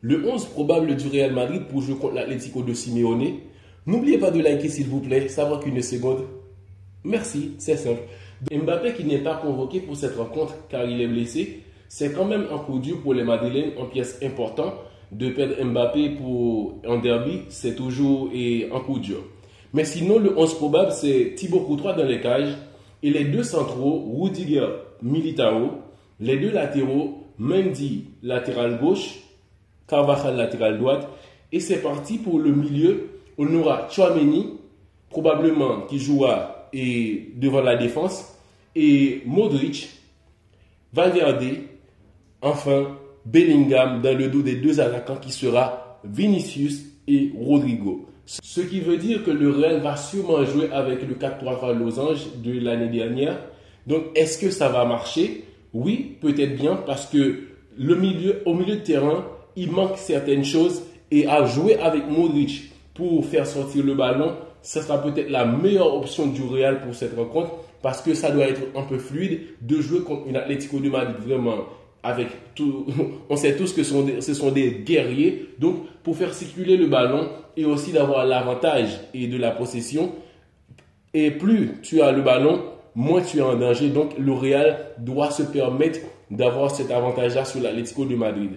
le 11 probable du Real Madrid pour jouer contre l'Atlético de Simeone. N'oubliez pas de liker s'il vous plaît, ça va qu'une seconde. Merci, c'est simple. Mbappé qui n'est pas convoqué pour cette rencontre car il est blessé, c'est quand même un coup dur pour les Madrilènes, en pièce importante. De perdre Mbappé pour un derby, c'est toujours un coup dur. Mais sinon, le 11 probable, c'est Thibaut Courtois dans les cages et les deux centraux, Rudiger, Militao, les deux latéraux, Mendy, latéral gauche, Carvajal, latéral droite. Et c'est parti pour le milieu. On aura Tchouaméni, probablement qui jouera devant la défense, et Modric, Valverde, enfin Bellingham dans le dos des deux attaquants qui sera Vinicius et Rodrigo. Ce qui veut dire que le Real va sûrement jouer avec le 4-3-3 losange de l'année dernière. Donc est-ce que ça va marcher? Oui, peut-être bien parce que au milieu de terrain, il manque certaines choses et à jouer avec Modric pour faire sortir le ballon, ce sera peut-être la meilleure option du Real pour cette rencontre parce que ça doit être un peu fluide de jouer contre une Atlético de Madrid vraiment avec tout. On sait tous que ce sont des guerriers. Donc pour faire circuler le ballon et aussi d'avoir l'avantage et de la possession, et plus tu as le ballon, moins tu es en danger. Donc le Real doit se permettre d'avoir cet avantage-là sur l'Atlético de Madrid.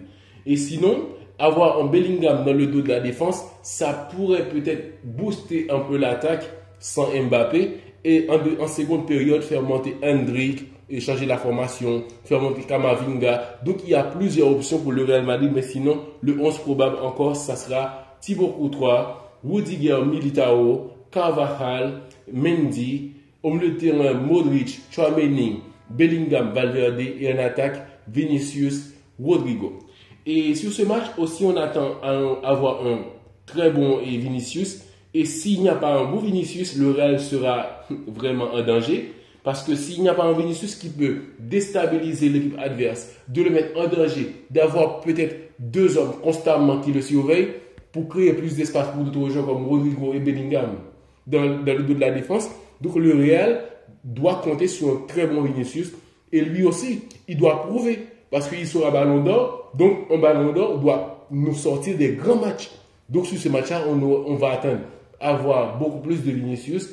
Et sinon, avoir un Bellingham dans le dos de la défense, ça pourrait peut-être booster un peu l'attaque sans Mbappé. Et en seconde période, faire monter Hendrick et changer la formation, faire monter Camavinga. Donc il y a plusieurs options pour le Real Madrid. Mais sinon, le 11 probable encore, ça sera Thibaut Courtois, Rudiger, Militao, Carvajal, Mendy, au milieu de terrain, Modric, Tchouaméni, Bellingham, Valverde et en attaque, Vinicius, Rodrigo. Et sur ce match aussi, on attend avoir un très bon Vinicius. Et s'il n'y a pas un bon Vinicius, le Real sera vraiment en danger. Parce que s'il n'y a pas un Vinicius qui peut déstabiliser l'équipe adverse, de le mettre en danger, d'avoir peut-être deux hommes constamment qui le surveillent pour créer plus d'espace pour d'autres joueurs comme Rodrigo et Bellingham dans le dos de la défense. Donc le Real doit compter sur un très bon Vinicius. Et lui aussi, il doit prouver. Parce qu'il sera ballon d'or. Donc un ballon d'or doit nous sortir des grands matchs. Donc sur ce match-là, on va attendre avoir beaucoup plus de Vinicius